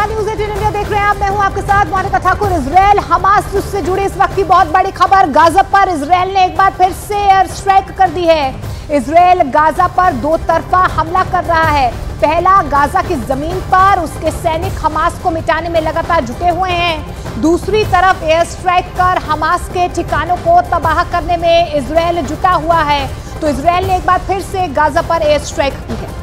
नमस्कार, news 18 India देख रहे हैं आप। मैं हूं आपके साथ मोनिका ठाकुर। इजराइल हमास से जुड़ी इस वक्त की बहुत बड़ी खबर। गाजा पर इजराइल ने एक बार फिर से एयर स्ट्राइक कर दी है। इजराइल गाजा पर दो तरफा हमला कर रहा है। पहला, गाजा की जमीन पर उसके सैनिक हमास को मिटाने में लगातार जुटे हुए हैं। दूसरी तरफ एयर स्ट्राइक कर हमास के ठिकानों को तबाह करने में इजराइल जुटा हुआ है। तो इजराइल ने एक बार फिर से गाजा पर एयर स्ट्राइक की है।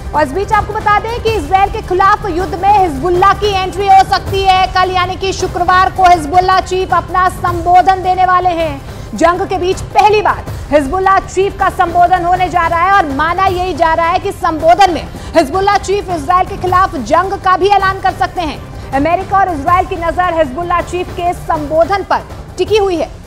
और इस बीच आपको बता दें कि इजराइल के खिलाफ युद्ध में हिजबुल्लाह की एंट्री हो सकती है। कल यानी कि शुक्रवार को हिजबुल्लाह चीफ अपना संबोधन देने वाले हैं। जंग के बीच पहली बार हिजबुल्लाह चीफ का संबोधन होने जा रहा है और माना यही जा रहा है कि संबोधन में हिजबुल्लाह चीफ इजराइल के खिलाफ जंग का भी ऐलान कर सकते हैं। अमेरिका और इजराइल की नजर हिजबुल्लाह चीफ के संबोधन पर टिकी हुई है।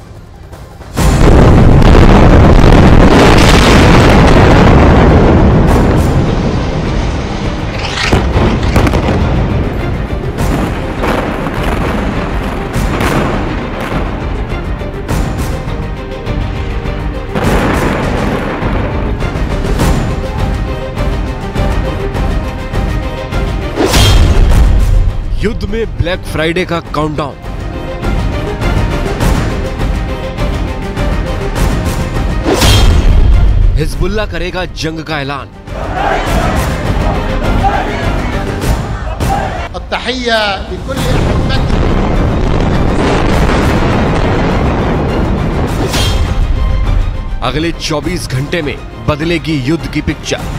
युद्ध में ब्लैक फ्राइडे का काउंटडाउन। हिजबुल्लाह करेगा जंग का ऐलान। अगले 24 घंटे में बदलेगी युद्ध की पिक्चर।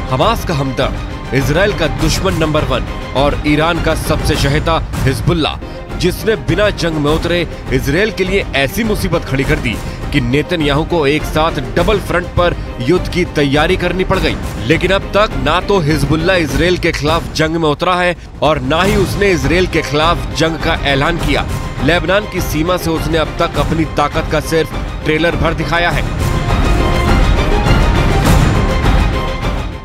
हमास का हमदर्द, इजराइल का दुश्मन नंबर 1 और ईरान का सबसे चहेता हिजबुल्लाह, जिसने बिना जंग में उतरे इजराइल के लिए ऐसी मुसीबत खड़ी कर दी कि नेतन्याहू को एक साथ डबल फ्रंट पर युद्ध की तैयारी करनी पड़ गई। लेकिन अब तक ना तो हिजबुल्लाह इजराइल के खिलाफ जंग में उतरा है और ना ही उसने इजराइल के खिलाफ जंग का ऐलान किया। लेबनान की सीमा से उसने अब तक अपनी ताकत का सिर्फ ट्रेलर भर दिखाया है।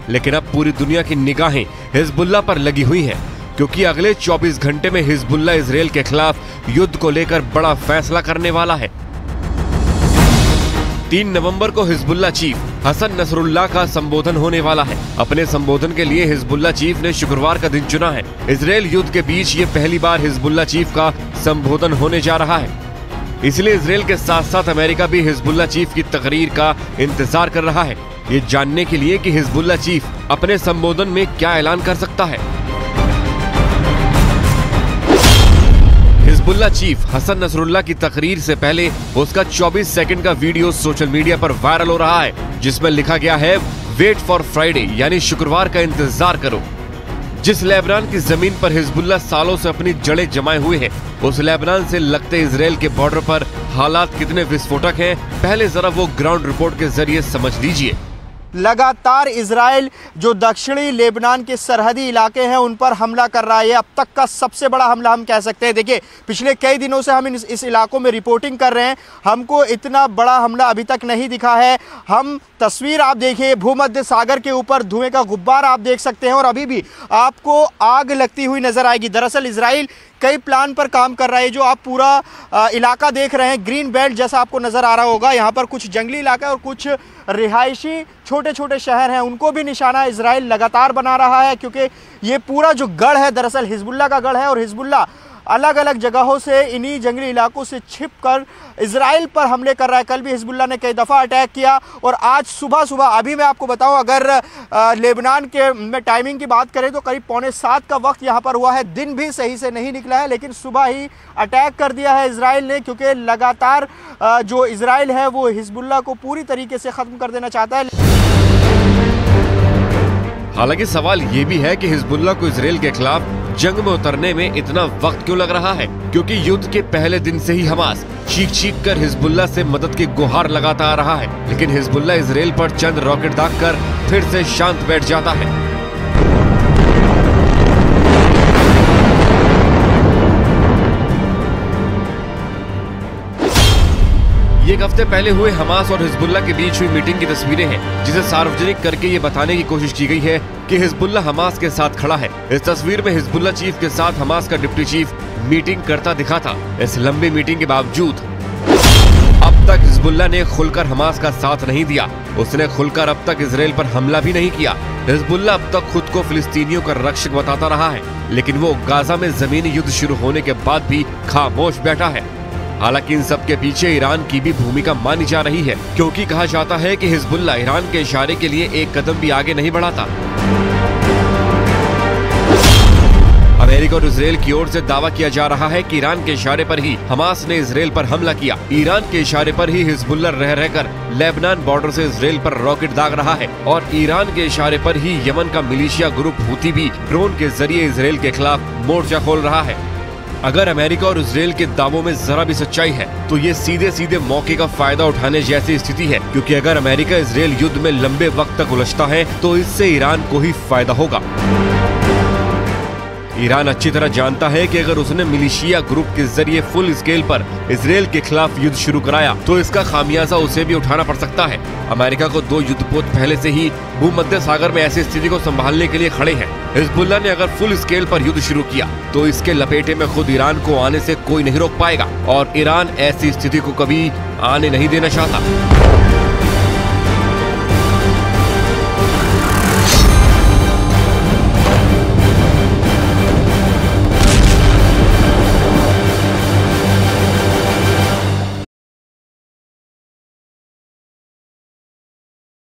लेकिन अब पूरी दुनिया की निगाहें हिजबुल्लाह पर लगी हुई हैं, क्योंकि अगले 24 घंटे में हिजबुल्लाह इजराइल के खिलाफ युद्ध को लेकर बड़ा फैसला करने वाला है। 3 नवंबर को हिजबुल्लाह चीफ हसन नसरुल्लाह का संबोधन होने वाला है। अपने संबोधन के लिए हिजबुल्लाह चीफ ने शुक्रवार का दिन चुना है। इजराइल युद्ध के बीच ये पहली बार हिजबुल्लाह चीफ का संबोधन होने जा रहा है। इसलिए इजराइल के साथ साथ अमेरिका भी हिजबुल्लाह चीफ की तकरीर का इंतजार कर रहा है, ये जानने के लिए कि हिजबुल्लाह चीफ अपने संबोधन में क्या ऐलान कर सकता है। हिजबुल्लाह चीफ हसन नसरुल्लाह की तकरीर से पहले उसका 24 सेकंड का वीडियो सोशल मीडिया पर वायरल हो रहा है, जिसमें लिखा गया है वेट फॉर फ्राइडे, यानी शुक्रवार का इंतजार करो। जिस लेबनान की जमीन पर हिजबुल्लाह सालों से अपनी जड़ें जमाए हुए है, उस लेबनान से लगते इजराइल के बॉर्डर पर हालात कितने विस्फोटक हैं, पहले जरा वो ग्राउंड रिपोर्ट के जरिए समझ लीजिए। लगातार इजराइल जो दक्षिणी लेबनान के सरहदी इलाके हैं उन पर हमला कर रहा है। अब तक का सबसे बड़ा हमला हम कह सकते हैं। देखिए, पिछले कई दिनों से हम इस इलाकों में रिपोर्टिंग कर रहे हैं, हमको इतना बड़ा हमला अभी तक नहीं दिखा है। हम तस्वीर आप देखिए, भूमध्य सागर के ऊपर धुएं का गुब्बार आप देख सकते हैं और अभी भी आपको आग लगती हुई नजर आएगी। दरअसल इजराइल कई प्लान पर काम कर रहा है। जो आप पूरा इलाका देख रहे हैं, ग्रीन बेल्ट जैसा आपको नजर आ रहा होगा, यहाँ पर कुछ जंगली इलाका और कुछ रिहायशी छोटे छोटे शहर हैं, उनको भी निशाना इजराइल लगातार बना रहा है, क्योंकि ये पूरा जो गढ़ है दरअसल हिजबुल्लाह का गढ़ है और हिजबुल्लाह अलग अलग जगहों से इन्हीं जंगली इलाकों से छिपकर इजराइल पर हमले कर रहा है। कल भी हिजबुल्लाह ने कई दफ़ा अटैक किया और आज सुबह अभी मैं आपको बताऊं, अगर लेबनान के में टाइमिंग की बात करें तो करीब 6:45 का वक्त यहाँ पर हुआ है। दिन भी सही से नहीं निकला है, लेकिन सुबह ही अटैक कर दिया है इजराइल ने, क्योंकि लगातार जो इजराइल है वो हिजबुल्लाह को पूरी तरीके से ख़त्म कर देना चाहता है। हालांकि सवाल ये भी है कि हिजबुल्लाह को इजराइल के खिलाफ जंग में उतरने में इतना वक्त क्यों लग रहा है, क्योंकि युद्ध के पहले दिन से ही हमास चीख कर हिजबुल्लाह से मदद की गुहार लगाता आ रहा है। लेकिन हिजबुल्लाह इजराइल पर चंद रॉकेट दागकर फिर से शांत बैठ जाता है। ये एक हफ्ते पहले हुए हमास और हिजबुल्लाह के बीच हुई मीटिंग की तस्वीरें हैं, जिसे सार्वजनिक करके ये बताने की कोशिश की गई है कि हिजबुल्लाह हमास के साथ खड़ा है। इस तस्वीर में हिजबुल्लाह चीफ के साथ हमास का डिप्टी चीफ मीटिंग करता दिखा था। इस लंबी मीटिंग के बावजूद अब अब तक हिजबुल्लाह ने खुलकर हमास का साथ नहीं दिया। उसने खुलकर अब तक इजराइल पर हमला भी नहीं किया। हिजबुल्लाह अब तक खुद को फिलिस्तीनियों का रक्षक बताता रहा है, लेकिन वो गाजा में जमीनी युद्ध शुरू होने के बाद भी खामोश बैठा है। हालांकि इन सब के पीछे ईरान की भी भूमिका मानी जा रही है, क्योंकि कहा जाता है कि हिजबुल्लाह ईरान के इशारे के लिए एक कदम भी आगे नहीं बढ़ाता। अमेरिका और इजराइल की ओर से दावा किया जा रहा है कि ईरान के इशारे पर ही हमास ने इजराइल पर हमला किया। ईरान के इशारे पर ही हिजबुल्लाह रह रहकर लेबनान बॉर्डर से इजराइल पर रॉकेट दाग रहा है और ईरान के इशारे पर ही यमन का मिलिशिया ग्रुप हूती भी ड्रोन के जरिए इजराइल के खिलाफ मोर्चा खोल रहा है। अगर अमेरिका और इजराइल के दावों में जरा भी सच्चाई है तो ये सीधे सीधे मौके का फायदा उठाने जैसी स्थिति है, क्योंकि अगर अमेरिका इजराइल युद्ध में लंबे वक्त तक उलझता है तो इससे ईरान को ही फायदा होगा। ईरान अच्छी तरह जानता है कि अगर उसने मिलिशिया ग्रुप के जरिए फुल स्केल पर इजराइल के खिलाफ युद्ध शुरू कराया तो इसका खामियाजा उसे भी उठाना पड़ सकता है। अमेरिका को 2 युद्धपोत पहले से ही भूमध्य सागर में ऐसी स्थिति को संभालने के लिए खड़े हैं। हिजबुल्लाह ने अगर फुल स्केल पर युद्ध शुरू किया तो इसके लपेटे में खुद ईरान को आने से कोई नहीं रोक पाएगा और ईरान ऐसी स्थिति को कभी आने नहीं देना चाहता।